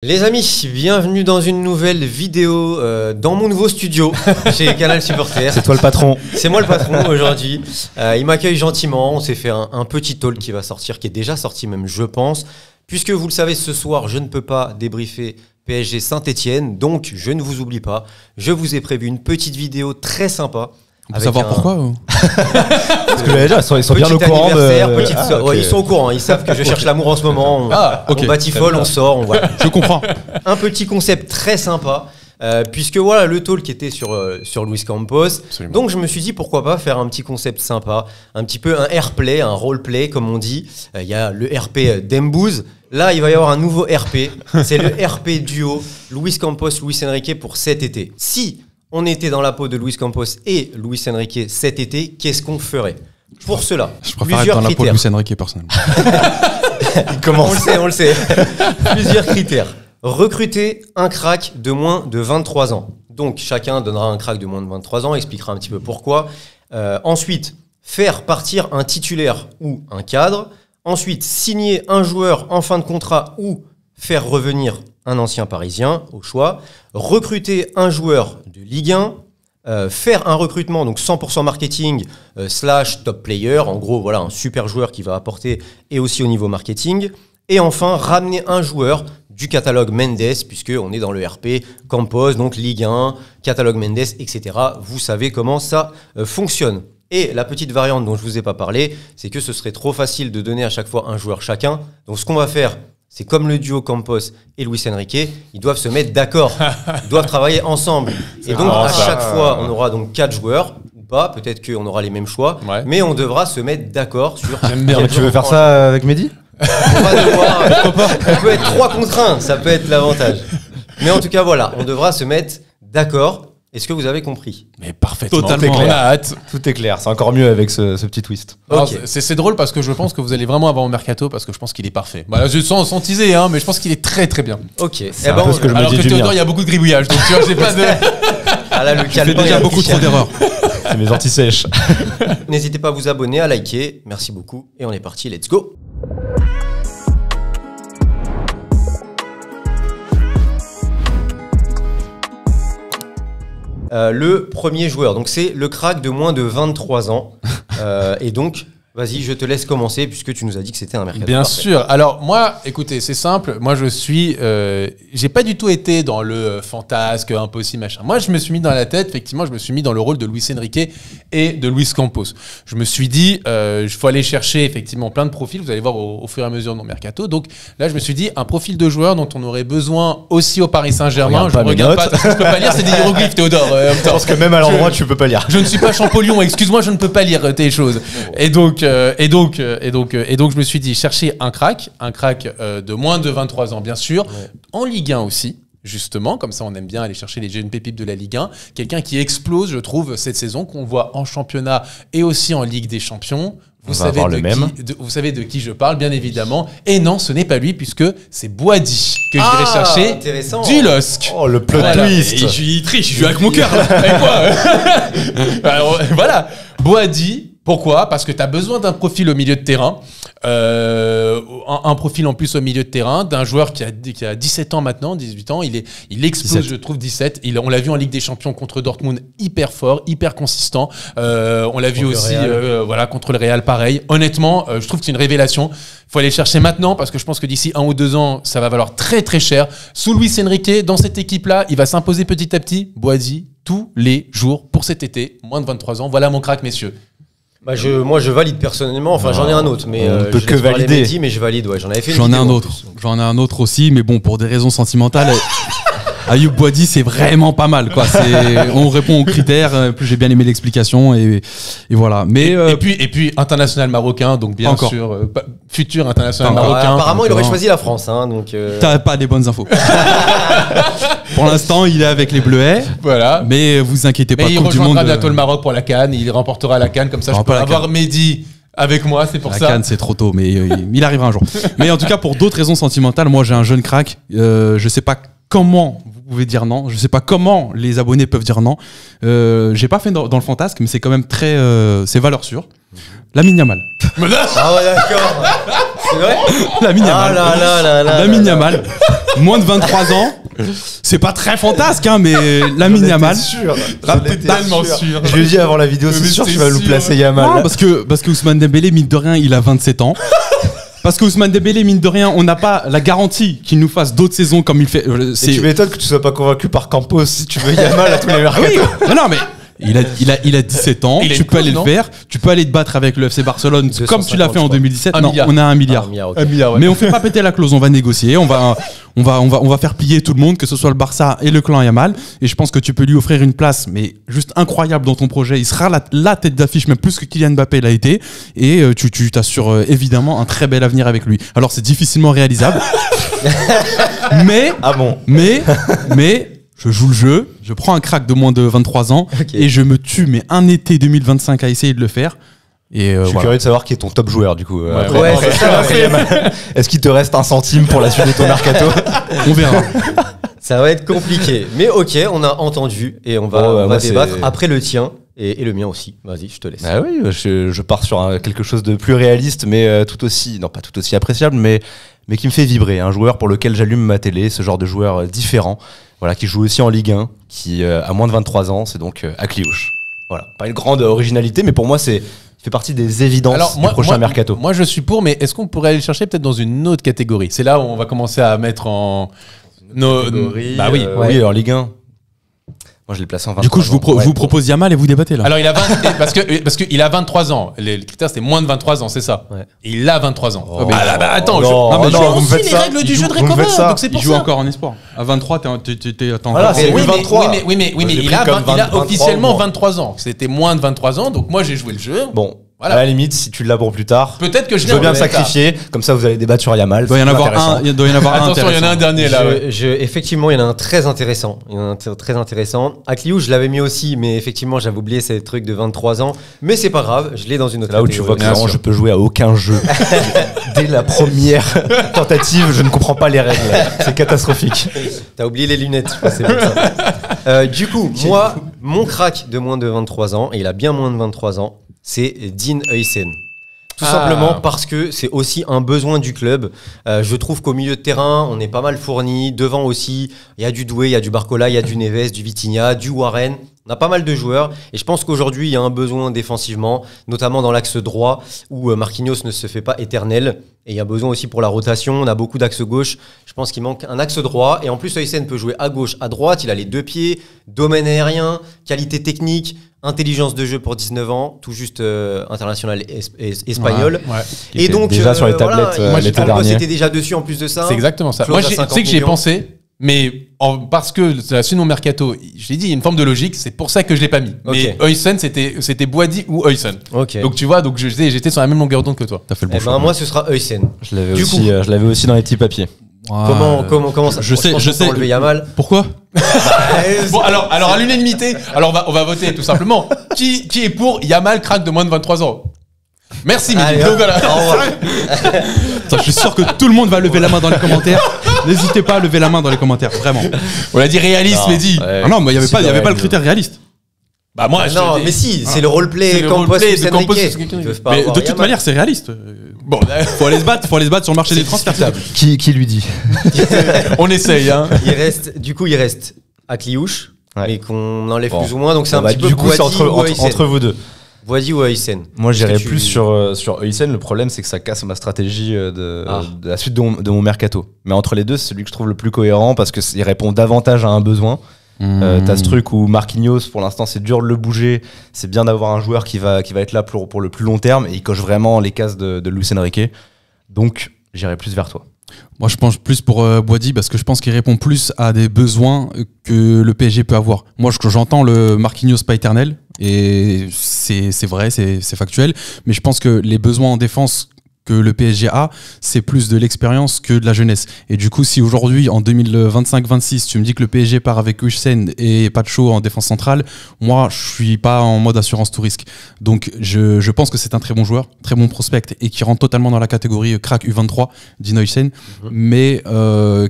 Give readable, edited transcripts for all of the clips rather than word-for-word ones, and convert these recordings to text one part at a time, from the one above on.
Les amis, bienvenue dans une nouvelle vidéo dans mon nouveau studio chez Canal Supporter. C'est toi le patron. C'est moi le patron aujourd'hui. Il m'accueille gentiment. On s'est fait un petit talk qui va sortir, qui est déjà sorti même, je pense. Puisque vous le savez, ce soir, je ne peux pas débriefer PSG Saint-Etienne. Donc, je ne vous oublie pas. Je vous ai prévu une petite vidéo très sympa. On peut savoir pourquoi Parce que ils sont bien au courant de... Ouais, ils sont au courant, ils savent que je cherche l'amour en ce moment. On batifole, on sort, voilà. Je comprends. Un petit concept très sympa, puisque voilà, le talk était sur Luis Campos. Absolument. Donc je me suis dit pourquoi pas faire un petit concept sympa, un petit peu un airplay, un roleplay comme on dit. Il y a le RP d'Embouze. Là, il va y avoir un nouveau RP. C'est le RP duo Luis Campos, Luis Enrique pour cet été. Si on était dans la peau de Luis Campos et Luis Enrique cet été, qu'est-ce qu'on ferait? Pour cela, je préfère être dans la peau de Luis Enrique personnellement. Il commence. On le sait. Plusieurs critères. Recruter un crack de moins de 23 ans. Donc, chacun donnera un crack de moins de 23 ans, expliquera un petit peu pourquoi. Ensuite, faire partir un titulaire ou un cadre. Ensuite, signer un joueur en fin de contrat ou faire revenir un ancien parisien au choix. Recruter un joueur de Ligue 1. Faire un recrutement, donc 100% marketing / top player, en gros voilà un super joueur qui va apporter et aussi au niveau marketing, et enfin ramener un joueur du catalogue Mendes, puisqu'on est dans le RP Campos, donc Ligue 1, catalogue Mendes, etc. Vous savez comment ça fonctionne. Et la petite variante dont je vous ai pas parlé, c'est que ce serait trop facile de donner à chaque fois un joueur chacun, donc ce qu'on va faire, c'est comme le duo Campos et Luis Enrique, ils doivent se mettre d'accord, ils doivent travailler ensemble. Et donc à chaque fois, on aura donc 4 joueurs, ou pas, peut-être qu'on aura les mêmes choix, mais on devra se mettre d'accord sur... J'aime bien, tu veux faire ça avec Mehdi? On va devoir... On peut être 3 contre 1, ça peut être l'avantage. Mais en tout cas, voilà, on devra se mettre d'accord. Est-ce que vous avez compris? Mais parfaitement. Totalement. On a hâte. Tout est clair, c'est encore mieux avec ce petit twist. Okay. C'est drôle parce que je pense que vous allez vraiment avoir un mercato parce que je pense qu'il est parfait. Voilà, sans teaser, hein, mais je pense qu'il est très très bien. Ok. C'est un peu ce que je me dis que Théodore, il y a beaucoup de gribouillage, donc tu vois, j'ai pas de... Ah là, le calme, déjà beaucoup trop d'erreurs. C'est mes anti-sèches. N'hésitez pas à vous abonner, à liker. Merci beaucoup. Et on est parti, let's go. Le premier joueur, donc c'est le crack de moins de 23 ans. Et donc, vas-y, je te laisse commencer puisque tu nous as dit que c'était un mercato. Bien parfait. sûr. Alors moi, écoutez, c'est simple. Moi, je suis, j'ai pas du tout été dans le fantasque, impossible, machin. Moi, je me suis mis dans la tête. Effectivement, je me suis mis dans le rôle de Luis Enrique et de Luis Campos. Je me suis dit, il faut aller chercher effectivement plein de profils. Vous allez voir au fur et à mesure de mon mercato. Donc là, je me suis dit un profil de joueur dont on aurait besoin aussi au Paris Saint-Germain. Je regarde pas. Je peux pas lire, c'est des hiéroglyphes, Théodore. Je pense que même à l'endroit, tu peux pas lire. Je ne suis pas Champollion. Excuse-moi, je ne peux pas lire tes choses. Et donc, je me suis dit, chercher un crack de moins de 23 ans, bien sûr, en Ligue 1 aussi, justement, comme ça on aime bien aller chercher les jeunes pépites de la Ligue 1, quelqu'un qui explose, je trouve, cette saison, qu'on voit en championnat et aussi en Ligue des Champions. Vous savez de qui je parle, bien évidemment. Et non, ce n'est pas lui, puisque c'est Boadi que j'irai chercher du LOSC. Oh, le plot twist. Il triche, je joue avec mon cœur, là. Avec quoi Alors, voilà, Boadi. Pourquoi? Parce que tu as besoin d'un profil au milieu de terrain, un profil en plus au milieu de terrain, d'un joueur qui a 17 ans maintenant, 18 ans, il explose, 17. Je trouve, 17. On l'a vu en Ligue des Champions contre Dortmund, hyper fort, hyper consistant. On l'a vu aussi contre le Real, pareil. Honnêtement, je trouve que c'est une révélation. Il faut aller chercher maintenant parce que je pense que d'ici 1 ou 2 ans, ça va valoir très très cher. Sous Luis Enrique, dans cette équipe-là, il va s'imposer petit à petit. Boadi, tous les jours pour cet été, moins de 23 ans. Voilà mon crack, messieurs. Bah moi je valide personnellement, enfin j'en ai un autre, mais on peut que valider. Mehdi, mais je valide, ouais, j'en avais fait. J'en ai un autre aussi, mais bon, pour des raisons sentimentales. Ayoub Boadi, c'est vraiment pas mal, quoi. On répond aux critères. Plus j'ai bien aimé l'explication et voilà. Mais et puis international marocain, donc bien sûr futur international marocain. Apparemment, il aurait choisi la France, hein, donc. T'as pas des bonnes infos. Pour l'instant, il est avec les Bleuets. Voilà. Mais vous inquiétez pas. Il rejoindra bientôt le Maroc pour la CAN. Il remportera la CAN, comme ça. Je peux avoir Mehdi avec moi, c'est pour ça. La CAN, c'est trop tôt, mais il arrivera un jour. Mais en tout cas, pour d'autres raisons sentimentales, moi j'ai un jeune crack. Je sais pas comment vous pouvez dire non. Je sais pas comment les abonnés peuvent dire non. J'ai pas fait dans le fantasque, mais c'est quand même très, c'est valeur sûre. Lamine Yamal. Ah ouais, d'accord. C'est vrai? Lamine Yamal. Lamine Yamal. Moins de 23 ans. C'est pas très fantasque, hein, mais Lamine Yamal. Tellement sûr. Je lui ai dit avant la vidéo, c'est sûr que tu vas nous placer Yamal. Non, parce que Ousmane Dembélé, mine de rien, il a 27 ans. Parce que Ousmane Dembélé, mine de rien, on n'a pas la garantie qu'il nous fasse d'autres saisons comme il fait. Et tu m'étonnes que tu sois pas convaincu par Campos si tu veux Yamal à tous les mercatos. Oui. Non, mais il a 17 ans, tu peux aller le faire, tu peux aller te battre avec le FC Barcelone comme tu l'as fait en 2017. Non, on a 1 milliard. Okay. 1 milliard, ouais. Mais on fait pas péter la clause, on va négocier, on va faire plier tout le monde, que ce soit le Barça et le clan Yamal. Et je pense que tu peux lui offrir une place, mais juste incroyable dans ton projet. Il sera la tête d'affiche, même plus que Kylian Mbappé l'a été. Et tu t'assures évidemment un très bel avenir avec lui. Alors c'est difficilement réalisable. mais je joue le jeu, je prends un crack de moins de 23 ans et je me tue, mais un été 2025 à essayer de le faire. Et je suis curieux de savoir qui est ton top joueur du coup. C'est ça. Est-ce qu'il te reste 1 centime pour la suite de ton mercato? On verra. Ça va être compliqué. Mais ok, on a entendu et on va débattre après le tien. Et le mien aussi. Vas-y, je te laisse. Ah oui, je pars sur quelque chose de plus réaliste, mais pas tout aussi appréciable, mais qui me fait vibrer. Un joueur pour lequel j'allume ma télé, ce genre de joueur différent, voilà, qui joue aussi en Ligue 1, qui a moins de 23 ans, c'est donc Akliouche. Voilà, pas une grande originalité, mais pour moi, il fait partie des évidences du prochain mercato. Moi, je suis pour, mais est-ce qu'on pourrait aller le chercher peut-être dans une autre catégorie? C'est là où on va commencer à mettre en... Bah oui, oui, en Ligue 1. Moi, je l'ai placé en 23 ans. Du coup, je vous propose Yamal et vous débattez là. Alors, il a parce qu'il a 23 ans. Le critère, c'était moins de 23 ans, c'est ça. Ouais. Il a 23 ans. Oh. Attends, vous me faites ça. Les règles du jeu de Recover, donc c'est pour ça. Il joue encore en espoir. À 23, t'es voilà, c'est 23. Oui, mais il a officiellement 23 ans. C'était moins de 23 ans, donc moi, j'ai joué le jeu. Bon. Voilà. À la limite, si tu l'as pour plus tard, peut-être que je veux bien me sacrifier. Comme ça, vous allez débattre sur Yamal. Il doit y en avoir un. Attention, il y en a un dernier là. Effectivement, il y en a un très intéressant. Akliouche, je l'avais mis aussi, mais effectivement, j'avais oublié ces trucs de 23 ans. Mais c'est pas grave, je l'ai dans une autre. Là où tu vois que je peux jouer à aucun jeu. Dès la première tentative, je ne comprends pas les règles. C'est catastrophique. T'as oublié les lunettes, je pensais pour ça. Du coup, moi, mon crack de moins de 23 ans, et il a bien moins de 23 ans, c'est Dean Huijsen. Tout simplement parce que c'est aussi un besoin du club. Je trouve qu'au milieu de terrain, on est pas mal fourni. Devant aussi, il y a du Doué, il y a du Barcola, il y a du Neves, du Vitinha, du Warren. On a pas mal de joueurs. Et je pense qu'aujourd'hui, il y a un besoin défensivement, notamment dans l'axe droit, où Marquinhos ne se fait pas éternel. Et il y a besoin aussi pour la rotation. On a beaucoup d'axes gauche. Je pense qu'il manque un axe droit. Et en plus, Huijsen peut jouer à gauche, à droite. Il a les 2 pieds, domaine aérien, qualité technique, intelligence de jeu pour 19 ans, tout juste international espagnol. Ouais. Et donc déjà sur les tablettes l'été dernier. C'était déjà dessus en plus de ça. C'est exactement ça. Moi, tu sais que j'y ai pensé, mais parce que la suite de mon mercato, je l'ai dit, il y a une forme de logique. C'est pour ça que je l'ai pas mis. Okay. Mais Huijsen, c'était Boadi ou Huijsen. Okay. Donc tu vois, donc j'étais sur la même longueur d'onde que toi. T'as fait le bon choix. Moi, ce sera Huijsen. Je l'avais aussi dans les petits papiers. Comment ça? Je sais. Enlever Yamal. Pourquoi? Bon, alors à l'unanimité, on va voter tout simplement. Qui est pour Yamal crack de moins de 23 ans? Merci, Mehdi. Je suis sûr que tout le monde va lever la main dans les commentaires. N'hésitez pas à lever la main dans les commentaires, vraiment. On a dit réaliste, Mehdi. Non, mais il n'y avait pas le critère réaliste. Bah moi, mais si, c'est le roleplay Campos de Campos. Mais de toute manière, c'est réaliste. Bon, faut aller se battre sur le marché des transferts. Qui lui dit? On essaye, hein. Il reste Akliouche, mais qu'on enlève plus ou moins, donc c'est un petit peu. Du coup, c'est entre vous deux. Boadi ou Huijsen? Moi, j'irais plus sur Huijsen. Le problème, c'est que ça casse ma stratégie de la suite de mon mercato. Mais entre les deux, c'est celui que je trouve le plus cohérent parce qu'il répond davantage à un besoin. T'as ce truc où Marquinhos, pour l'instant, c'est dur de le bouger. C'est bien d'avoir un joueur qui va être là pour le plus long terme et il coche vraiment les cases de Luis Enrique. Donc, j'irai plus vers toi. Moi, je pense plus pour Boadi parce que je pense qu'il répond plus à des besoins que le PSG peut avoir. Moi, j'entends le Marquinhos pas éternel et c'est vrai, c'est factuel. Mais je pense que les besoins en défense que le PSG a, c'est plus de l'expérience que de la jeunesse. Et du coup, si aujourd'hui, en 2025-26, tu me dis que le PSG part avec Huijsen et Pacho en défense centrale, moi, je suis pas en mode assurance tout risque. Donc, je pense que c'est un très bon joueur, très bon prospect et qui rentre totalement dans la catégorie crack U23 Dean Huijsen, mais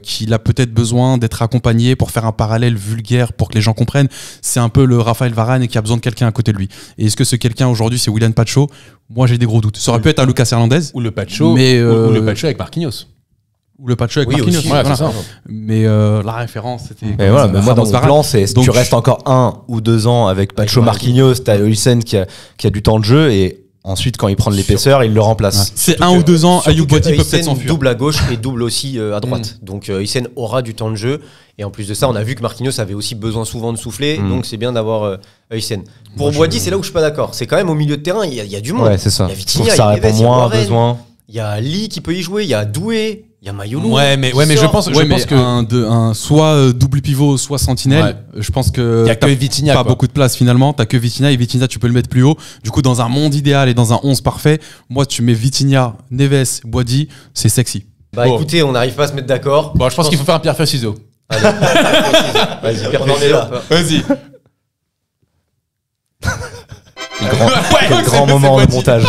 qu'il a peut-être besoin d'être accompagné pour faire un parallèle vulgaire pour que les gens comprennent. C'est un peu le Raphaël Varane et qui a besoin de quelqu'un à côté de lui. Et est-ce que ce quelqu'un aujourd'hui, c'est William Pacho? moi j'ai des gros doutes. Ça aurait pu être un Lucas Hernandez. Ou le Pacho, mais, ou le Pacho avec Marquinhos. Ou le Pacho avec Oui, Marquinhos. aussi, Voilà, c'est ça. Mais la référence, c'était. Mais voilà, mais moi dans mon Varane. plan, c'est si Donc, tu restes encore 1 ou 2 ans avec Pacho Marquinhos, t'as Huysen qui a du temps de jeu et ensuite quand il prend de l'épaisseur, il le remplace. C'est 1 ou 2 ans, Ayoub Boadi peut Huysen peut-être s'enfuir. double à gauche et double aussi à droite. Donc Huysen aura du temps de jeu. Et en plus de ça, on a vu que Marquinhos avait aussi besoin souvent de souffler. Donc c'est bien d'avoir Huysen. Pour Boadi, c'est là où je suis pas d'accord. C'est quand même au milieu de terrain, il y a du monde. Ouais, c'est ça. Il y a Je trouve Vitinha, que ça il y a répond Neves, il y a moins à Warren, besoin. il y a Lee qui peut y jouer, il y a Doué, il y a Mayolo. Ouais, mais je pense que un soit double pivot, soit sentinelle. Je pense que il y a que Vitinha, pas quoi. beaucoup de place finalement. T'as que Vitinha et Vitinha, tu peux le mettre plus haut. Du coup, dans un monde idéal et dans un 11 parfait, moi, tu mets Vitinha, Neves, Boadi, c'est sexy. Bah écoutez, on n'arrive pas à se mettre d'accord. Bon, je pense qu'il faut faire un pierre-feuille-ciseaux. Allez, vas-y, on en est là. Vas-y. Quel grand moment de montage.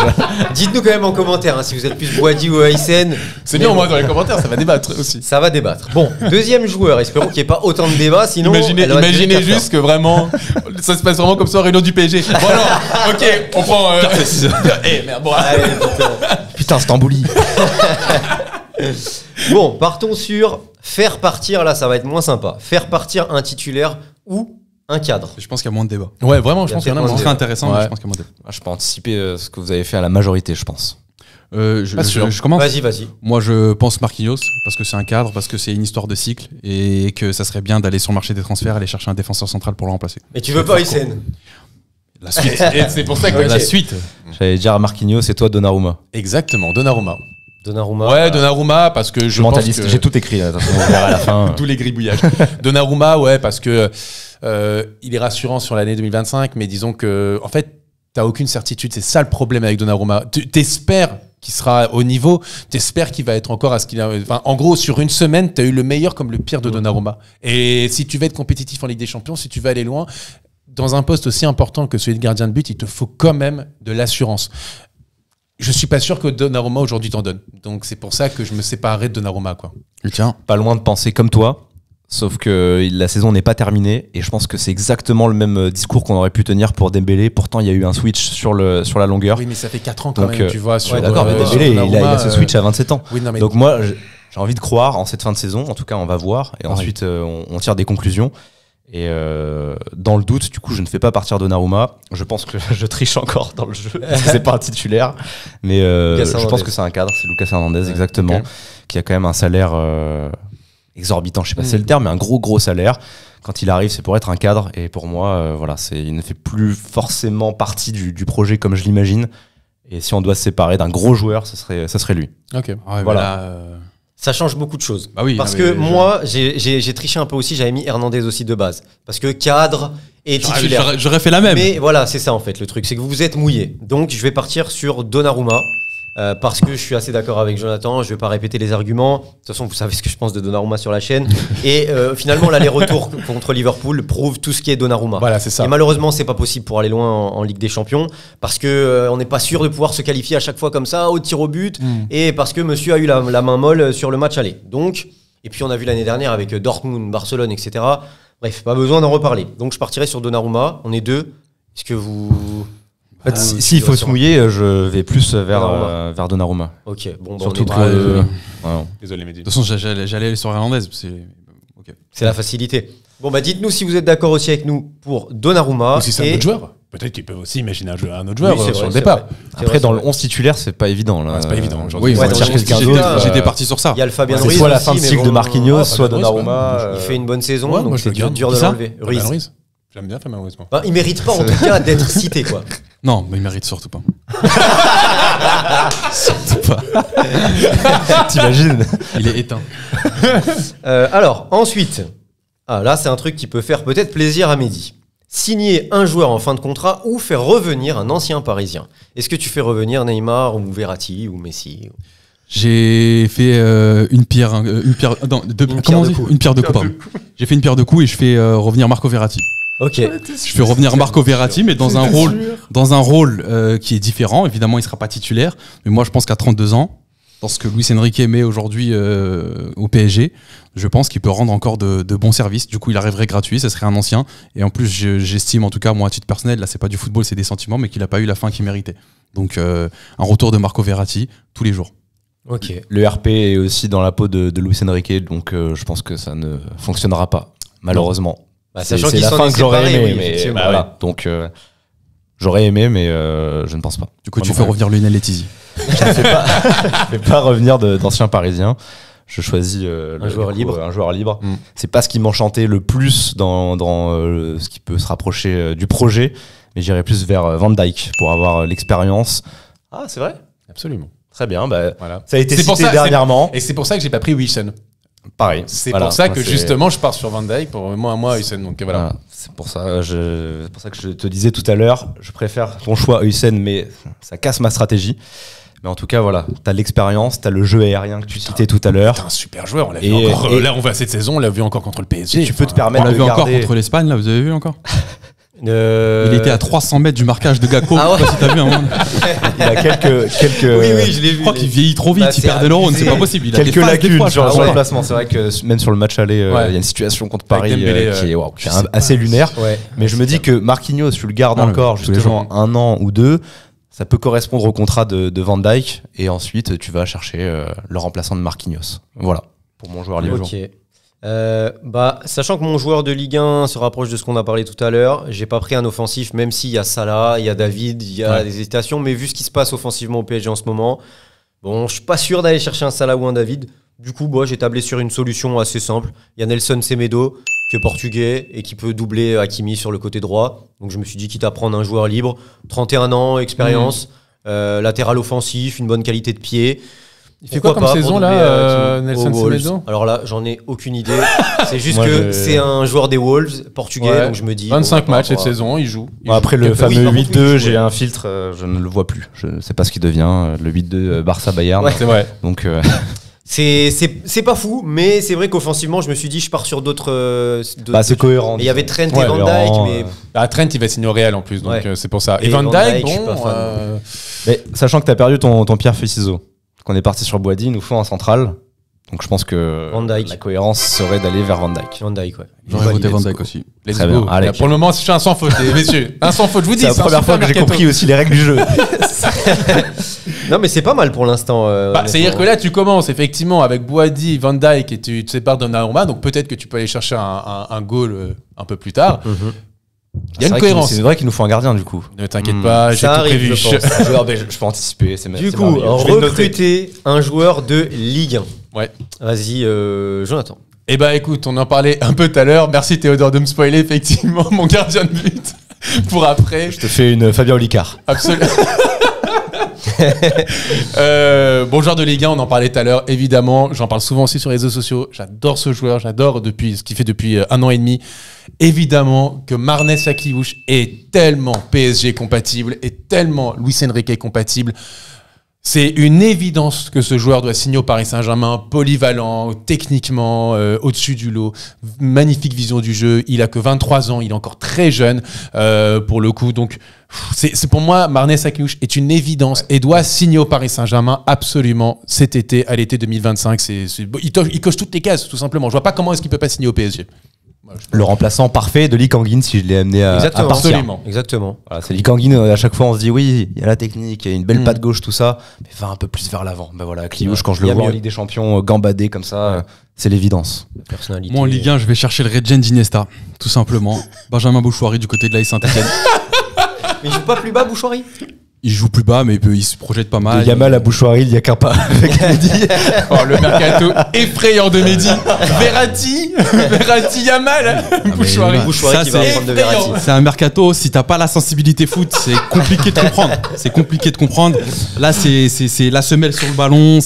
Dites-nous quand même en commentaire si vous êtes plus Boadi ou Huysen. C'est bien, au moins dans les commentaires, ça va débattre aussi. Ça va débattre. Bon, deuxième joueur. Espérons qu'il n'y ait pas autant de débats. Sinon, Imaginez juste que vraiment, ça se passe vraiment comme ça au réunion du PSG. Bon alors, ok, on prend. Merde, bon. Allez, putain. Putain, Stambouli. Bon, partons sur faire partir. Là, ça va être moins sympa. Faire partir un titulaire ou un cadre. Je pense qu'il y a moins de débat. Ouais, vraiment, je pense qu'il y en a moins C'est de très débat. intéressant, mais je pense qu'il y a moins de débat. Je peux anticiper ce que vous avez fait à la majorité, je pense. Je commence. Vas-y. Moi, je pense Marquinhos, parce que c'est un cadre, parce que c'est une histoire de cycle, et que ça serait bien d'aller sur le marché des transferts, aller chercher un défenseur central pour le remplacer. Mais tu veux pas Huysen? La suite. Et c'est pour ça que La suite. J'allais dire Marquinhos et toi Donnarumma. Exactement, Donnarumma. Donnarumma. Ouais, Donnarumma, parce que je pense Mentaliste, que... j'ai tout écrit là, attention, on verra à la fin. tous les gribouillages. Donnarumma, ouais, parce que il est rassurant sur l'année 2025, mais disons que, en fait, t'as aucune certitude. C'est ça le problème avec Donnarumma. T'espères qu'il sera au niveau, t'espères qu'il va être encore à ce qu'il a. Enfin, en gros, sur une semaine, t'as eu le meilleur comme le pire de Donnarumma. Et si tu veux être compétitif en Ligue des Champions, si tu veux aller loin, dans un poste aussi important que celui de gardien de but, il te faut quand même de l'assurance. Je suis pas sûr que Donnarumma aujourd'hui t'en donne. Donc c'est pour ça que je me séparerai de Donnarumma, quoi. Tiens. Pas loin de penser comme toi, sauf que la saison n'est pas terminée et je pense que c'est exactement le même discours qu'on aurait pu tenir pour Dembélé. Pourtant, il y a eu un switch sur la longueur. Oui, mais ça fait 4 ans quand Donc, même, tu vois. Sur, Ouais, d'accord, mais sur Dembélé, il Donnarumma, a ce switch à 27 ans. Oui, non, mais Donc moi, j'ai envie de croire en cette fin de saison. En tout cas, on va voir et ensuite on tire des conclusions. Et dans le doute, du coup, je ne fais pas partir Donnarumma. Je pense que je triche encore dans le jeu. Parce que c'est pas un titulaire, mais je pense que c'est un cadre. C'est Lucas Hernandez, exactement, ok. qui a quand même un salaire exorbitant. Je sais pas si c'est le terme, mais un gros salaire. Quand il arrive, c'est pour être un cadre. Et pour moi, voilà, il ne fait plus forcément partie du projet comme je l'imagine. Et si on doit se séparer d'un gros joueur, ça serait lui. Ok. Ouais, Voilà. Là, Ça change beaucoup de choses. Bah oui, Parce non, que mais moi, j'ai triché un peu aussi, j'avais mis Hernandez aussi de base. Parce que cadre et titulaire. j'aurais fait la même. Mais voilà, c'est ça en fait le truc, c'est que vous vous êtes mouillé. Donc je vais partir sur Donnarumma. Parce que je suis assez d'accord avec Jonathan, je vais pas répéter les arguments. De toute façon, vous savez ce que je pense de Donnarumma sur la chaîne. Et finalement, l'aller-retour contre Liverpool prouve tout ce qui est Donnarumma. Voilà, c'est ça. Et malheureusement, c'est pas possible pour aller loin en Ligue des Champions parce que on n'est pas sûr de pouvoir se qualifier à chaque fois comme ça au tir au but et parce que monsieur a eu la main molle sur le match aller. Donc, et puis on a vu l'année dernière avec Dortmund, Barcelone, etc. Bref, pas besoin d'en reparler. Donc je partirai sur Donnarumma. On est deux. Est-ce que vous... En fait, s'il faut se mouiller, je vais plus vers Donnarumma. Ok, bon, bah, Surtout on est que... deux. ouais. Désolé, Mehdi. De toute façon, j'allais aller sur Hernandez. C'est la facilité. Bon, bah dites-nous si vous êtes d'accord aussi avec nous pour Donnarumma. Ou si c'est un autre joueur. Peut-être qu'ils peuvent aussi imaginer un autre joueur Oui, c'est sur vrai, le c'est départ. vrai. C'est Après, vrai, dans c'est le vrai. 11 titulaire, c'est pas évident. Là. Ouais, c'est pas évident aujourd'hui. Oui, Ouais, on va dans chercher le quelqu'un style, d'autre. là, J'étais parti sur ça. Il y a le Fabien C'est Ruiz soit la aussi, fin de mais cycle bon, de Marquinhos, soit Ruiz, Donnarumma. Il fait une bonne saison, Ouais, moi, donc je c'est le garde. dur de Qui ça l'enlever. Ruiz. Ruiz. J'aime bien Fabien Ruiz, moi. Bah, il mérite pas en tout cas d'être cité, quoi. Non, mais il mérite surtout pas. Surtout pas. T'imagines? Il est éteint. Alors, ensuite, là, c'est un truc qui peut faire peut-être plaisir à Mehdi. Signer un joueur en fin de contrat ou faire revenir un ancien Parisien. Est-ce que tu fais revenir Neymar ou Verratti ou Messi? J'ai fait une pierre deux coups, pardon. J'ai fait une pierre de coups et je fais revenir Marco Verratti. Ok. Je fais revenir Marco Verratti, mais dans un rôle qui est différent. Évidemment, il sera pas titulaire, mais moi je pense qu'à 32 ans, dans ce que Luis Enrique met aujourd'hui au PSG, je pense qu'il peut rendre encore de bons services. Du coup, il arriverait gratuit, ça serait un ancien. Et en plus, j'estime, en tout cas, moi, à titre personnel, là, c'est pas du football, c'est des sentiments, mais qu'il a pas eu la fin qu'il méritait. Donc, un retour de Marco Verratti tous les jours. Ok. Le RP est aussi dans la peau de Luis Enrique, donc je pense que ça ne fonctionnera pas, malheureusement. Bah, c'est la fin que j'aurais aimé, oui, mais voilà. Donc, j'aurais aimé, mais je ne pense pas. Du coup, tu fais revenir Lionel Letizy. Je ne fais pas revenir d'anciens Parisiens. Je choisis un joueur libre. C'est pas ce qui m'enchantait le plus dans ce qui peut se rapprocher du projet, mais j'irai plus vers Van Dijk pour avoir l'expérience. Ah, c'est vrai ? Absolument. Très bien. Bah, voilà. Ça a été cité dernièrement. Et c'est pour ça que j'ai pas pris Wilson. Pareil. C'est pour ça que justement je pars sur Van Dijk pour moi Huysen. Donc voilà. C'est pour ça que je te disais tout à l'heure, je préfère ton choix Huysen, mais ça casse ma stratégie. Mais en tout cas, voilà, t'as l'expérience, t'as le jeu aérien que tu citais tout à l'heure. T'es un super joueur, on l'a vu encore. Là, on va cette saison, on l'a vu encore contre le PSG. Tu peux te permettre de garder. On l'a vu encore contre l'Espagne, là, vous avez vu encore Il était à 300 mètres du marquage de Gakpo. Ah ouais. Je sais pas si t'as vu un moment. Il a quelques. Oui, je l'ai vu. Je crois qu'il vieillit trop vite, il perd des neurones, c'est pas possible. Il a quelques des phases, lacunes des fois, sur le placement. C'est vrai que même sur le match aller, il y a une situation contre Paris qui est assez lunaire. Mais je me dis que Marquinhos, tu le gardes encore justement un an ou deux. Ça peut correspondre au contrat de Van Dijk. Et ensuite, tu vas chercher le remplaçant de Marquinhos. Voilà, pour mon joueur libre. Ok. Sachant que mon joueur de Ligue 1 se rapproche de ce qu'on a parlé tout à l'heure, j'ai pas pris un offensif, même s'il y a Salah, il y a David, il y a des hésitations, mais vu ce qui se passe offensivement au PSG en ce moment, bon, je suis pas sûr d'aller chercher un Salah ou un David. Du coup, j'ai tablé sur une solution assez simple. Il y a Nelson Semedo, qui est portugais et qui peut doubler Hakimi sur le côté droit. Donc je me suis dit, quitte à prendre un joueur libre, 31 ans, expérience, latéral offensif, une bonne qualité de pied. Il fait quoi comme saison là, Nelson Semedo ? Alors là, j'en ai aucune idée. C'est juste c'est un joueur des Wolves, portugais, donc je me dis... 25 matchs cette saison, il joue. Après le fameux 8-2, j'ai un filtre, je ne le vois plus. Je ne sais pas ce qu'il devient, le 8-2 Barça-Bayern. Ouais, c'est vrai. Donc... C'est pas fou, mais c'est vrai qu'offensivement, je me suis dit, je pars sur d'autres. C'est cohérent. Il y avait Trent et Van Dijk, mais. Trent, il va signer au Real en plus, donc c'est pour ça. Et Van Dijk, mais sachant que t'as perdu ton Pierre Feciso, qu'on est parti sur Boadi, il nous faut un central. Donc je pense que la cohérence serait d'aller vers Van Dijk. Van Dijk, J'aurais voté Van Dijk aussi. Très bien. Allez, pour le moment, je suis un sans faute, messieurs. Un sans faute, je vous dis. C'est la première fois que j'ai compris aussi les règles du jeu. Non, mais c'est pas mal pour l'instant. C'est-à-dire que là, tu commences effectivement avec Boadi, Van Dijk et tu te sépares de Donnarumma, donc peut-être que tu peux aller chercher un goal un peu plus tard. Il y a une cohérence. C'est vrai qu'il nous faut un gardien du coup. Ne t'inquiète pas, j'ai tout prévu. Je peux anticiper. Du coup, recruter un joueur de Ligue 1. Ouais. Vas-y, Jonathan. Eh ben écoute, on en parlait un peu tout à l'heure. Merci Théodore de me spoiler effectivement mon gardien de but pour après. Je te fais une Fabien Olicard. Absolument. Bon, joueur de Ligue 1, on en parlait tout à l'heure, évidemment. J'en parle souvent aussi sur les réseaux sociaux. J'adore ce joueur, j'adore ce qu'il fait depuis 1 an et demi. Évidemment que Marnez Sakliouche est tellement PSG compatible et tellement Luis Enrique compatible. C'est une évidence que ce joueur doit signer au Paris Saint-Germain, polyvalent, techniquement, au-dessus du lot, magnifique vision du jeu. Il a que 23 ans, il est encore très jeune pour le coup. Donc, c'est pour moi, Marnez Sakliouche est une évidence et doit signer au Paris Saint-Germain absolument cet été, à l'été 2025. Il coche toutes les cases, tout simplement. Je vois pas comment est-ce qu'il peut pas signer au PSG. Le remplaçant parfait de Lee Kang-in si je l'ai amené à partir. Absolument. Exactement. Voilà, c'est Lee Kang-in, à chaque fois on se dit oui, il y a la technique, il y a une belle patte gauche, tout ça, mais va un peu plus vers l'avant. Ben voilà, Kliouche, quand je le vois en Ligue des Champions gambader comme ça, c'est l'évidence. Moi en Ligue 1, je vais chercher le Regen d'Iniesta, tout simplement. Benjamin Bouchouari du côté de l'AS Saint-Etienne. Mais il joue pas plus bas, Bouchouari ? Il joue plus bas, mais il se projette pas mal. Il y a mal à Bouchouari, il y a qu'un pas avec Mehdi. Le mercato effrayant de Mehdi. Verratti, Yamal. Bouchouari qui va prendre de Verratti. C'est un mercato, si t'as pas la sensibilité foot, c'est compliqué de comprendre. Là, c'est la semelle sur le ballon.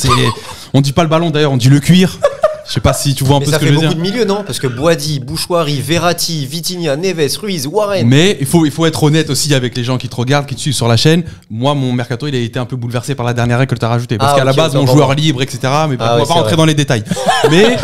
On dit pas le ballon d'ailleurs, on dit le cuir. Je sais pas si tu vois un peu ce que je veux dire. Ça fait beaucoup de milieux, non ? Parce que Boadi, Bouchouari, Verratti, Vitinha, Neves, Ruiz, Warren. Mais il faut être honnête aussi avec les gens qui te regardent, qui te suivent sur la chaîne. Moi, mon mercato, il a été un peu bouleversé par la dernière règle que tu as rajoutée. Parce qu'à la base, mon joueur libre, etc. Mais on va pas rentrer dans les détails. Mais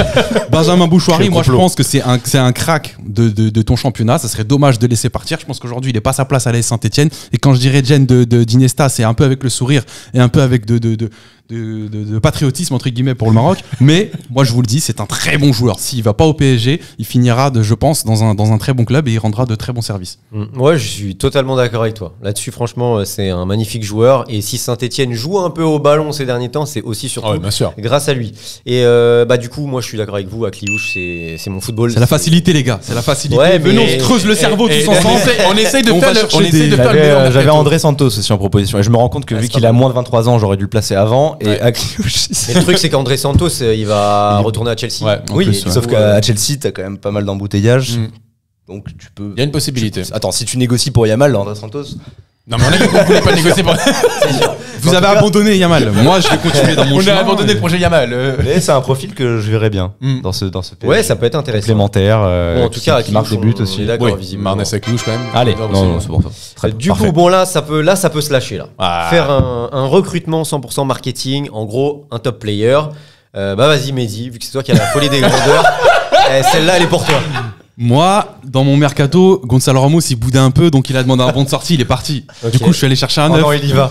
Benjamin Bouchouari, moi, je pense que c'est un crack de ton championnat. Ça serait dommage de laisser partir. Je pense qu'aujourd'hui, il n'est pas à sa place à l'AS Saint-Etienne. Et quand je dirais Jen d'Iniesta, c'est un peu avec le sourire et un peu avec de de patriotisme entre guillemets pour le Maroc, mais moi je vous le dis, c'est un très bon joueur. S'il va pas au PSG, il finira je pense dans un très bon club et il rendra de très bons services. Ouais, je suis totalement d'accord avec toi. Là-dessus, franchement, c'est un magnifique joueur. Et si Saint-Etienne joue un peu au ballon ces derniers temps, c'est aussi surtout grâce à lui. Et du coup, moi, je suis d'accord avec vous. Akliouche, c'est mon football. C'est la facilité, les gars. C'est la facilité. Ouais, mais on se creuse le cerveau tous ensemble. On essaye de faire le meilleur. J'avais André Santos aussi en proposition. Et je me rends compte que vu qu'il a moins de 23 ans, j'aurais dû le placer avant. Et Akliouche. Mais le truc, c'est qu'André Santos, il va retourner à Chelsea. Ouais, oui, sauf qu'à Chelsea, t'as quand même pas mal d'embouteillages. Donc tu peux. Il y a une possibilité. Attends, si tu négocies pour Yamal, André Santos. Non, mais on voulait pas négocier pour. Vous avez abandonné Yamal. Moi, je vais continuer dans mon chemin. On a abandonné le projet Yamal. Mais c'est un profil que je verrais bien dans ce PSG. Ouais, ça peut être intéressant. Complémentaire. Bon, en tout cas, qui marque des buts aussi. D'accord, visiblement. Marnès Akliouche quand même. Allez, non, c'est bon ça. Du coup, bon là, ça peut se lâcher là. Faire un recrutement 100% marketing. En gros, un top player. Vas-y Mehdi, vu que c'est toi qui as la folie des grandeurs, celle-là elle est pour toi. Moi, dans mon mercato, Gonzalo Ramos il boudait un peu, donc il a demandé un bon de sortie, il est parti. Du coup, je suis allé chercher un neuf. Non, il y va.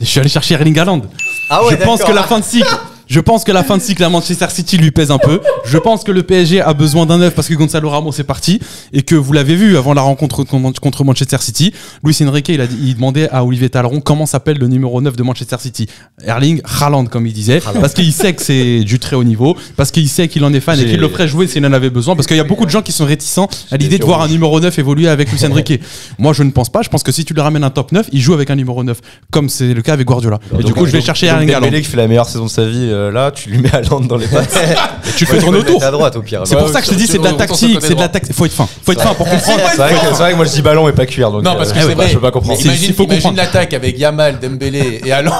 Je suis allé chercher Erling Haaland. Ah ouais, je pense que la fin de cycle à Manchester City lui pèse un peu. Je pense que le PSG a besoin d'un neuf parce que Gonzalo Ramos est parti et que vous l'avez vu avant la rencontre contre Manchester City. Luis Enrique, il demandait à Olivier Talleron comment s'appelle le numéro 9 de Manchester City. Erling Haaland, comme il disait. Parce qu'il sait que c'est du très haut niveau, parce qu'il sait qu'il en est fan et qu'il le ferait jouer s'il en avait besoin. Parce qu'il y a beaucoup de gens qui sont réticents à l'idée de voir un numéro 9 évoluer avec Luis Enrique. Moi, je ne pense pas. Je pense que si tu lui ramènes un top 9, il joue avec un numéro 9, comme c'est le cas avec Guardiola. Et du coup, je vais chercher Erling Haaland. Dembélé qui fait la meilleure saison de sa vie, là, tu lui mets Haaland dans les pattes. Tu fais tourner autour. À droite au pire. C'est pour ça que je te dis, c'est de la tactique, c'est de la tactique. Faut être fin. Faut être fin pour comprendre. C'est vrai que moi je dis ballon et pas cuir. Donc non, parce que c'est vrai. Je peux pas comprendre. Imagine l'attaque avec Yamal, Dembélé et Haaland.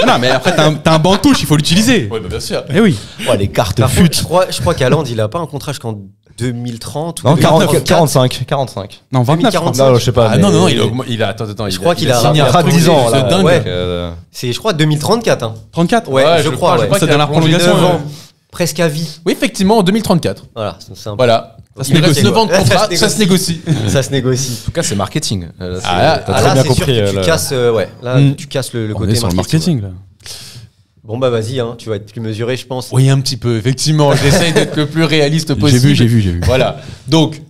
Non, mais après t'as un banc de touche, il faut l'utiliser. Oui, bien sûr. Eh oui. Les cartes fut. Je crois qu'Haaland il a pas un contrat jusqu'en 2030 ou non, 45. Non, 29. Non, je sais pas. Ah non, il a attends, je crois qu'il a signé à 10 ans. C'est je crois 2034 hein. 34. Ouais, je crois c'est dans la prolongation. Presque à vie. Oui, effectivement, en 2034. Voilà, c'est un peu. Voilà. Ça se négocie. 9 ans de contrat, ça se négocie. Ça se négocie. En tout cas, c'est marketing. T'as très bien compris. Tu casses, tu casses le côté sur le marketing. Là. Bon bah vas-y, hein, tu vas être plus mesuré, je pense. Oui, un petit peu. Effectivement, j'essaye d'être le plus réaliste possible. J'ai vu. Voilà. Donc.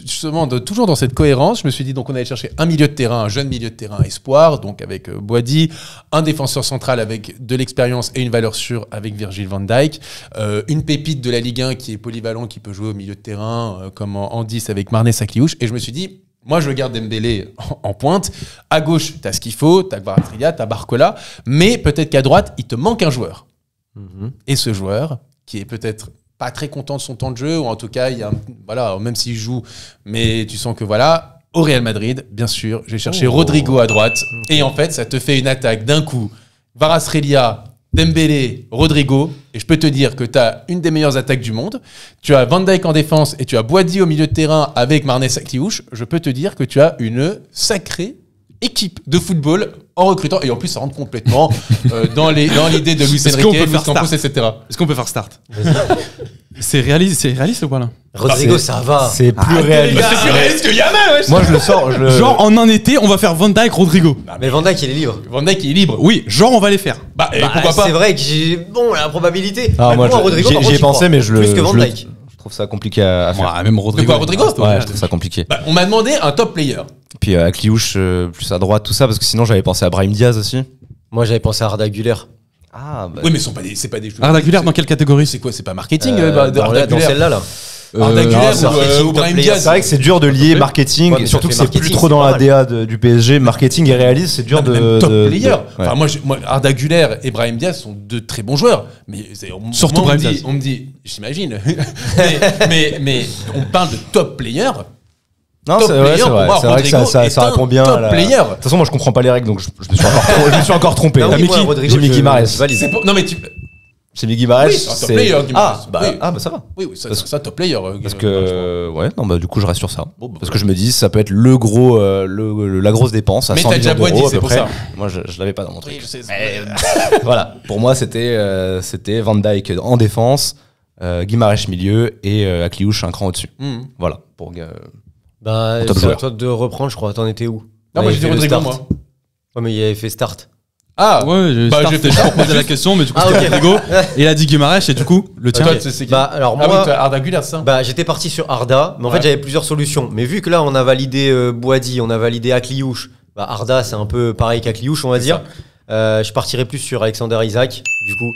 Justement, toujours dans cette cohérence, je me suis dit donc on allait chercher un milieu de terrain, un jeune milieu de terrain espoir, donc avec Boady, un défenseur central avec de l'expérience et une valeur sûre avec Virgil van Dijk, une pépite de la Ligue 1 qui est polyvalent, qui peut jouer au milieu de terrain comme en 10 avec Marnès Akliouche. Et je me suis dit, moi je garde Dembélé en pointe, à gauche t'as ce qu'il faut, t'as Kvaratskhelia, t'as Barcola, mais peut-être qu'à droite il te manque un joueur. Et ce joueur, qui est peut-être pas très content de son temps de jeu, ou en tout cas, même s'il joue, mais tu sens que au Real Madrid, bien sûr, j'ai cherché Rodrigo à droite, et en fait, ça te fait une attaque d'un coup, Kvaratskhelia, Dembélé, Rodrigo, et je peux te dire que tu as une des meilleures attaques du monde, tu as Van Dijk en défense, et tu as Boady au milieu de terrain avec Marnès Akliouche, je peux te dire que tu as une sacrée équipe de football en recrutant, et en plus ça rentre complètement dans l'idée de Luis Enrique, Luis Campos, etc. Est-ce qu'on peut faire start? C'est réaliste ou pas là? Rodrigo, ça va. C'est plus réaliste. C'est plus réaliste que Yamal. Moi je le sors. Genre en un été, on va faire Van Dijk, Rodrigo. Mais Van Dijk il est libre. Van Dijk il est libre. Oui, genre on va les faire. Pourquoi pas? C'est vrai que la probabilité. Moi Rodrigo, j'y ai pensé, mais je plus que Van Dijk. Je trouve ça compliqué à faire. Même Rodrigo. De quoi, Rodrigo? Ouais, je trouve ça compliqué. On m'a demandé un top player. Puis Akliouche plus à droite, tout ça, parce que sinon j'avais pensé à Brahim Diaz aussi. Moi j'avais pensé à Arda Güler. Oui, mais c'est pas des joueurs. Arda Güler dans quelle catégorie? C'est quoi? C'est pas marketing dans celle-là là. Arda Güler ou Brahim Diaz. C'est vrai que c'est dur de lier marketing, et surtout que c'est plus trop dans la DA du PSG. Marketing et réalisme, c'est dur de. Top player. Enfin, moi, Arda Güler et Brahim Diaz sont deux très bons joueurs. Mais surtout Brahim Diaz. On me dit, j'imagine. mais on parle de top player. Non, c'est vrai que ça répond bien à la. De toute façon, moi je comprends pas les règles, donc je me suis encore trompé. J'ai mis Guimarães. Non, mais J'ai mis Guimarães. Oui, c'est un top player, Guimarães. Ça va. Oui, c'est un top player. Parce que, du coup, je reste sur ça. Parce que je me dis, ça peut être la grosse dépense à 100 millions d'euros à peu près. Moi, je l'avais pas dans mon truc. Voilà. Pour moi, c'était Van Dijk en défense, Guimarães milieu et Akliouche un cran au-dessus. Voilà. C'est à toi de reprendre, je crois. T'en étais où? Non, moi j'ai dit Rodrigo, moi. Ouais, mais il avait fait start. Ah ouais, j'étais juste pour poser la question, mais du coup c'était Rodrigo. Et il a dit Guimarães et du coup le tien. Alors moi, Arda Güler, ça. J'étais parti sur Arda, mais en fait j'avais plusieurs solutions. Mais vu que là on a validé Boadi, on a validé Akliouche, Arda c'est un peu pareil qu'Akliouche, on va dire. Je partirais plus sur Alexander Isaac. Du coup,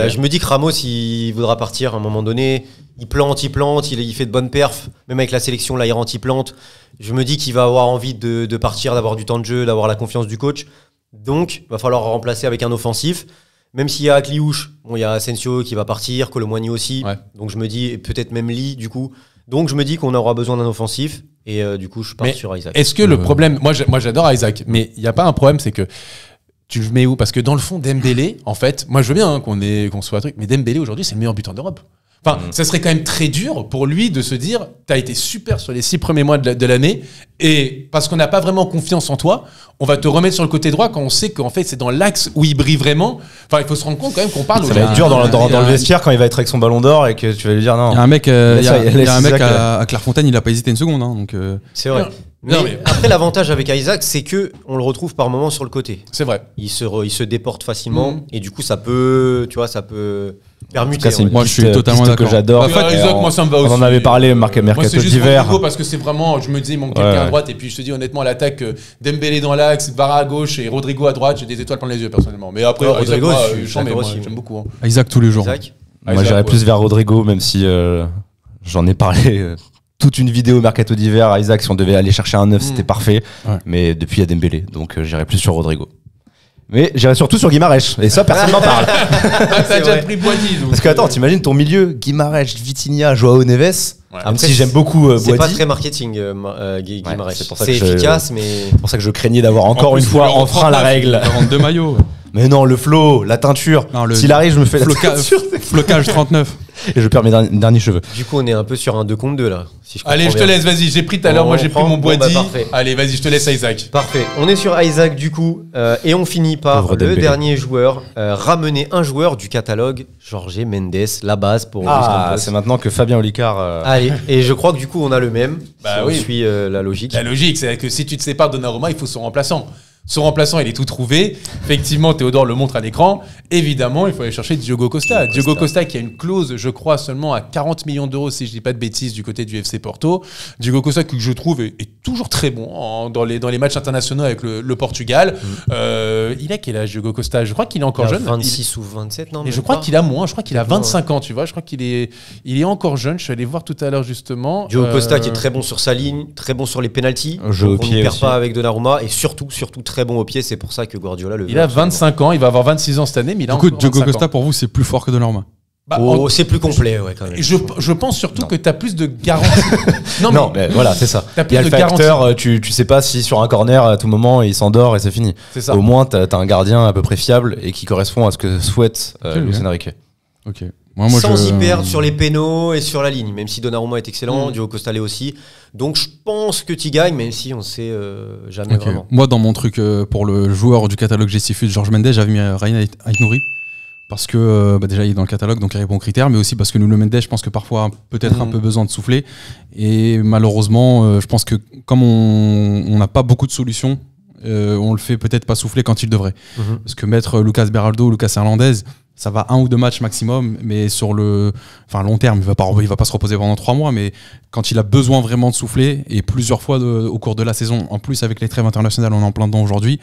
je me dis que Ramos il voudra partir à un moment donné. Il plante, il fait de bonnes perfs. Même avec la sélection, là, il rentre, il plante. Je me dis qu'il va avoir envie de partir, d'avoir du temps de jeu, d'avoir la confiance du coach. Donc, il va falloir remplacer avec un offensif. Même s'il y a Akliouche, il y a Asensio qui va partir, Colomboigny aussi. Ouais. Donc, je me dis, et peut-être même Lee, du coup. Donc, je me dis qu'on aura besoin d'un offensif. Et du coup, je pars sur Isaac. Est-ce que le problème... Moi, j'adore Isaac. Mais il n'y a pas un problème, c'est que... Tu le mets où? Parce que dans le fond, Dembélé, en fait... Moi, je veux bien qu'on soit un truc. Mais Dembélé, aujourd'hui, c'est le meilleur buteur d'Europe. Enfin, ça serait quand même très dur pour lui de se dire t'as été super sur les 6 premiers mois de l'année et parce qu'on n'a pas vraiment confiance en toi, on va te remettre sur le côté droit quand on sait qu'en fait c'est dans l'axe où il brille vraiment. Enfin, il faut se rendre compte quand même qu'on parle. Ça va être dur dans le vestiaire quand il va être avec son ballon d'or et que tu vas lui dire non. Il y a un mec, à Clairefontaine, il a pas hésité une seconde. Hein, donc c'est vrai. Mais après, l'avantage avec Isaac, c'est que on le retrouve par moments sur le côté. C'est vrai. Il se déporte facilement et du coup, ça peut permuter. Moi, je suis totalement d'accord. Que j'adore. Isaac, moi, ça me va aussi. On en avait parlé, mercato d'hiver. Parce que c'est vraiment, je me dis, il manque quelqu'un à droite et puis je te dis honnêtement, l'attaque Dembélé dans l'axe, Vara à gauche et Rodrigo à droite, j'ai des étoiles plein les yeux personnellement. Mais après, Rodrigo, j'aime beaucoup. Isaac tous les jours. Moi, j'irais plus vers Rodrigo, même si j'en ai parlé. Toute une vidéo mercato d'hiver à Isaac, si on devait aller chercher un 9, c'était parfait. Ouais. Mais depuis, il y a Dembélé. Donc, j'irai plus sur Rodrigo. Mais j'irai surtout sur Guimarães. Et ça, personne n'en parle. T'as déjà pris Boadi. Parce que, attends, t'imagines ton milieu, Guimarães, Vitinha, Joao Neves. Même si j'aime beaucoup Boadi. C'est pas très marketing, Guimarães. C'est efficace, mais. C'est pour ça que je craignais d'avoir encore une fois enfreint la règle. 42 maillots. Mais non, le flow, la teinture. S'il arrive, je me fais la teinture. Flocage 39. Et je perds mes derniers cheveux. Du coup, on est un peu sur un 2 contre 2 là. Allez, je te laisse, vas-y. J'ai pris tout à l'heure, moi j'ai pris mon Boadi. Allez, vas-y, je te laisse Isaac. Parfait. On est sur Isaac du coup. Et on finit par le dernier joueur. Ramener un joueur du catalogue, Jorge Mendes, la base pour. C'est maintenant que Fabien Olicard. Allez, et je crois que du coup, on a le même. On suit la logique. La logique, c'est que si tu te sépares de Donnarumma, il faut son remplaçant. Son remplaçant, il est tout trouvé. Effectivement, Théodore le montre à l'écran. Évidemment, il faut aller chercher Diogo Costa. Diogo Costa qui a une clause, je crois, seulement à 40 millions d'euros, si je dis pas de bêtises, du côté du FC Porto. Diogo Costa, que je trouve est toujours très bon dans les matchs internationaux avec le Portugal. Il a quel âge, Diogo Costa? Je crois qu'il est encore jeune. 26 ou 27, non? Et je crois qu'il a moins. Je crois qu'il a 25 ans, tu vois. Je crois qu'il est encore jeune. Je suis allé voir tout à l'heure, justement. Diogo Costa qui est très bon sur sa ligne, très bon sur les pénaltys. On ne perd pas avec Donnarumma et surtout très bon au pied, c'est pour ça que Guardiola le veut. Il a 25 ans, il va avoir 26 ans cette année, mais il a encore 25 ans. Diogo Costa pour vous c'est plus fort que Donnarumma? C'est plus complet, ouais, quand même. Je pense surtout que tu as plus de garantie. Non, mais voilà, c'est ça. Il y a le facteur, tu sais pas si sur un corner, à tout moment, il s'endort et c'est fini. C'est ça. Au moins, tu as un gardien à peu près fiable et qui correspond à ce que souhaite Luis Enrique. Ok. Sans y perdre sur les pénaux et sur la ligne, même si Donnarumma est excellent, Diogo Costa l'est aussi. Donc je pense que tu gagnes, même si on sait jamais vraiment. Moi, dans mon truc pour le joueur du catalogue Gestifus, Jorge Mendes, j'avais mis Ryan Aït-Nouri. Parce que déjà il est dans le catalogue, donc il répond aux critères, mais aussi parce que Nuno Mendes, je pense que parfois peut-être un peu besoin de souffler. Et malheureusement, je pense que comme on n'a pas beaucoup de solutions, on le fait peut-être pas souffler quand il devrait. Parce que mettre Lucas Beraldo, Lucas Hernandez, ça va 1 ou 2 matchs maximum, mais sur le long terme, il va pas se reposer pendant 3 mois, mais quand il a besoin vraiment de souffler, et plusieurs fois au cours de la saison, en plus avec les trêves internationales, on est en plein dedans aujourd'hui,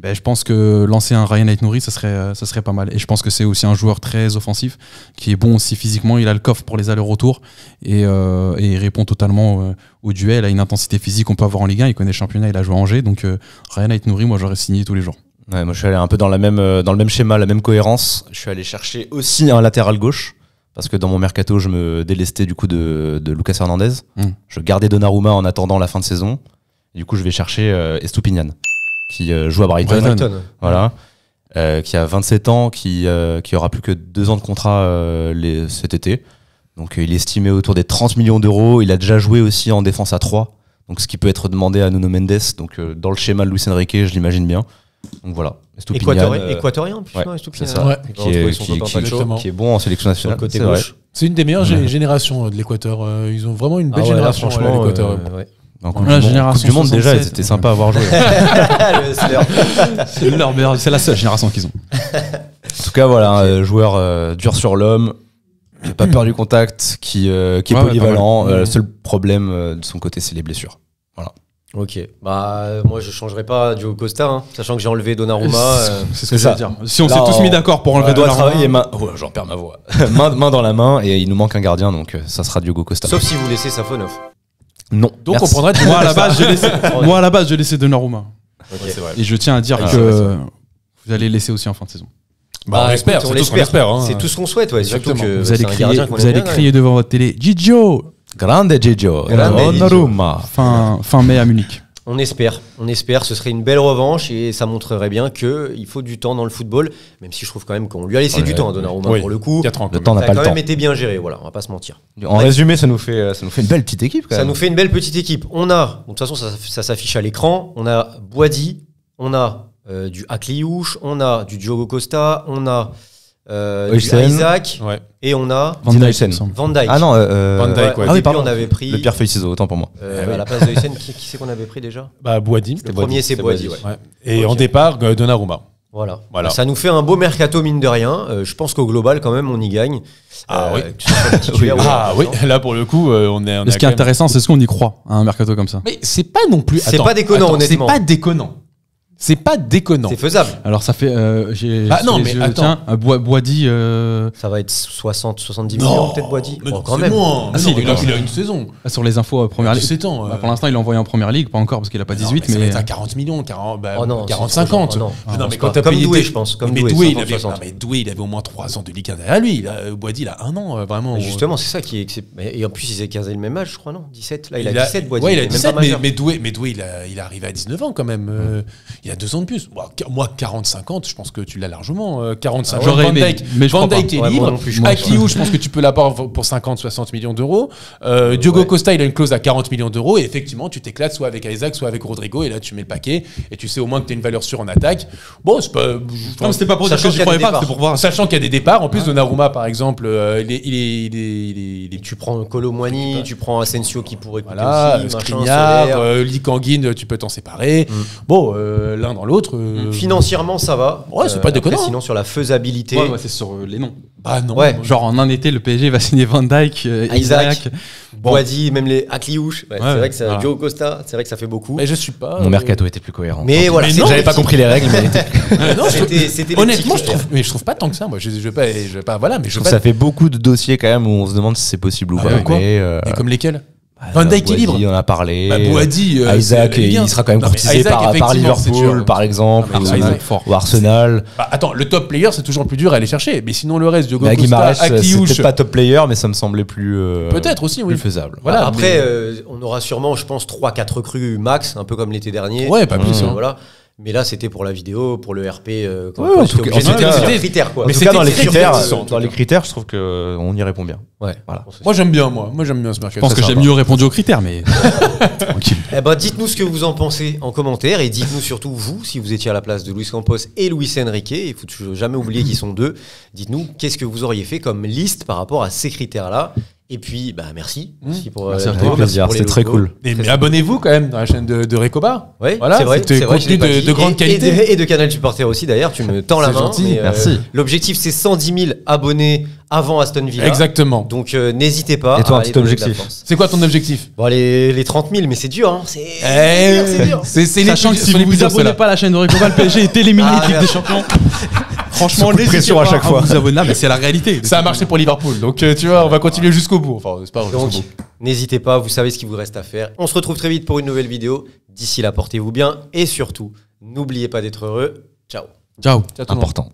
je pense que lancer un Ryan Aït-Nouri, ça serait pas mal. Et je pense que c'est aussi un joueur très offensif, qui est bon aussi physiquement, il a le coffre pour les allers-retours, et il répond totalement au duel, à une intensité physique qu'on peut avoir en Ligue 1, il connaît le championnat, il a joué à Angers, donc Ryan Aït-Nouri, moi j'aurais signé tous les jours. Ouais, moi je suis allé un peu dans le même schéma, la même cohérence. Je suis allé chercher aussi un latéral gauche parce que dans mon mercato je me délestais du coup de Lucas Hernandez. Je gardais Donnarumma en attendant la fin de saison. Et du coup je vais chercher Estupiñán qui joue à Brighton. Voilà. Qui a 27 ans, qui aura plus que 2 ans de contrat cet été. Donc il est estimé autour des 30 millions d'euros. Il a déjà joué aussi en défense à 3. Donc ce qui peut être demandé à Nuno Mendes. Donc dans le schéma de Luis Enrique, je l'imagine bien. Donc voilà. Équatorien, c'est ça. Qui est bon en sélection nationale. C'est une des meilleures générations de l'Équateur. Ils ont vraiment une belle génération, franchement, l'Équateur. La génération du monde déjà, ils étaient sympas à voir jouer. C'est la seule génération qu'ils ont. En tout cas, voilà, un joueur dur sur l'homme, qui n'a pas peur du contact, qui est polyvalent. Le seul problème de son côté, c'est les blessures. Voilà. Ok, moi je changerai pas Diogo Costa, hein, sachant que j'ai enlevé Donnarumma. C'est ce que je veux dire. Si on s'est tous mis d'accord pour enlever Donnarumma, j'en perds ma voix. main dans la main, et il nous manque un gardien, donc ça sera Diogo Costa. Sauf si vous laissez Safonov. Non. Donc on prendrait. Moi à la base, j'ai laissé Donnarumma. Okay. C'est vrai. Et je tiens à dire que vous allez laisser aussi en fin de saison. On espère, c'est tout ce qu'on espère. Hein. C'est tout ce qu'on souhaite, ouais. Surtout que vous allez crier devant votre télé, Gigio. Grande Gigio. Donnarumma. Fin mai à Munich. On espère, ce serait une belle revanche et ça montrerait bien qu'il faut du temps dans le football, même si je trouve quand même qu'on lui a laissé du temps à Donnarumma pour le coup. 4 ans, le temps n'a pas le temps. Ça a quand même été bien géré, voilà, on va pas se mentir. En résumé, ça nous fait une belle petite équipe quand même. Ça nous fait une belle petite équipe. On a, de toute façon ça s'affiche à l'écran, on a Boadi, on a du Akliouche, on a du Diogo Costa, on a du Isaac et on a Van Dijk. Ah non, Van Dijk, ouais. Ah oui, pardon. On avait pris le pierre feuille ciseaux, autant pour moi. À la place de Hysén, qui c'est qu'on avait pris déjà? Boadi. Le premier c'est Boadi. Et en départ, Donnarumma. Voilà. Ça nous fait un beau mercato mine de rien. Je pense qu'au global quand même on y gagne. Oui, là pour le coup on est. Ce qui est intéressant, c'est ce qu'on y croit à un mercato comme ça. Mais c'est pas non plus. C'est pas déconnant honnêtement. C'est pas déconnant. C'est faisable. Alors ça fait. non, mais attends. Boadi. Ça va être 60-70 millions peut-être Boadi. Quand même. Il a une saison. Sur les infos Première Ligue. 17 ans. Pour l'instant, il est envoyé en Première Ligue, pas encore parce qu'il a pas 18. Mais mais ça va être à 40 millions, 40-50. Non, mais quand comme Doué, je pense. Mais Doué, il avait au moins 3 ans de Ligue 1 derrière lui. Boadi, il a 1 an, vraiment. Justement, c'est ça qui est. Et en plus, ils avaient 15 le même âge, je crois, non 17. Là, il a 17, Boadi. Ouais, il a 17, mais Doué, il est arrivé à 19 ans quand même. Il a 2 ans de plus. Moi, 40-50, je pense que tu l'as largement. 45 ans. J'aurais aimé, mais Van Dijk est libre. Akliou, je pense que tu peux l'avoir pour 50-60 millions d'euros. Diogo Costa, il a une clause à 40 millions d'euros. Et effectivement, tu t'éclates soit avec Isaac, soit avec Rodrigo. Et là, tu mets le paquet. Et tu sais au moins que tu as une valeur sûre en attaque. Bon, c'est pas. Non, c'était pas pour dire que je croyais pas, c'était pour voir. Sachant qu'il y a des départs. En plus, Donnarumma, par exemple, tu prends Kolo Muani, tu prends Asensio qui pourrait coûter aussi. Skriniar, Lee Kangin, tu peux t'en séparer. Bon, l'un dans l'autre. Financièrement, ça va. Ouais, c'est pas déconnant. Sinon, sur la faisabilité. Ouais, c'est sur les noms. Ah non. Ouais. Genre en un été, le PSG va signer Van Dijk, Isaac, Boadi, même les Akliouche. C'est vrai que ça, Diogo Costa, c'est vrai que ça fait beaucoup. Mais je suis pas. Mon mercato était plus cohérent. Mais voilà, j'avais pas compris les règles, mais c'était honnêtement, je trouve pas tant que ça. Moi, je vais pas. Voilà, mais je trouve que ça fait beaucoup de dossiers quand même où on se demande si c'est possible ou pas. Et comme lesquels? Van Dijk est libre. On en a parlé. Boadi, Isaac, il sera quand même courtisé par Liverpool, par exemple, ou Arsenal. Attends, le top player, c'est toujours plus dur à aller chercher. Mais sinon, le reste, Diogo Costa, Akliouche, c'est peut-être pas top player, mais ça me semblait plus peut-être aussi, plus faisable. Voilà. Après, on aura sûrement, je pense, 3-4 recrues max, un peu comme l'été dernier. Ouais, pas plus. Voilà. Mais là, c'était pour la vidéo, pour le RP. C'était des critères, quoi. Mais c'est dans les critères, je trouve qu'on y répond bien. Ouais. Voilà. Moi, j'aime bien ce mercato. Je pense que j'ai mieux répondu aux critères, mais tranquille. Dites-nous ce que vous en pensez en commentaire et dites-nous surtout, vous, si vous étiez à la place de Luis Campos et Luis Enrique, il faut jamais oublier qu'ils sont deux. Dites-nous qu'est-ce que vous auriez fait comme liste par rapport à ces critères-là. Et puis, merci. Merci à toi, plaisir. C'était très cool. Mais abonnez-vous quand même dans la chaîne de Recoba. Oui, voilà, c'est vrai. C'était contenu de grande qualité. Et de Canal Supporter aussi, d'ailleurs. Tu me tends la main. Gentil, merci. L'objectif, c'est 110 000 abonnés avant Aston Villa. Exactement. Donc, n'hésitez pas. Et toi, un petit objectif? C'est quoi ton objectif? Les 30 000, mais c'est dur. Hein. C'est dur. Sachant que si vous vous abonnez pas à la chaîne de Recoba, le PSG est éliminé de Ligue des Champions. Franchement, les pressions à chaque fois. Vous abonnez, mais c'est la réalité. Ça a marché pour Liverpool, donc tu vois, on va continuer jusqu'au bout. Enfin, c'est pas jusqu'au bout. N'hésitez pas, vous savez ce qu'il vous reste à faire. On se retrouve très vite pour une nouvelle vidéo. D'ici là, portez-vous bien et surtout, n'oubliez pas d'être heureux. Ciao. Ciao. Important.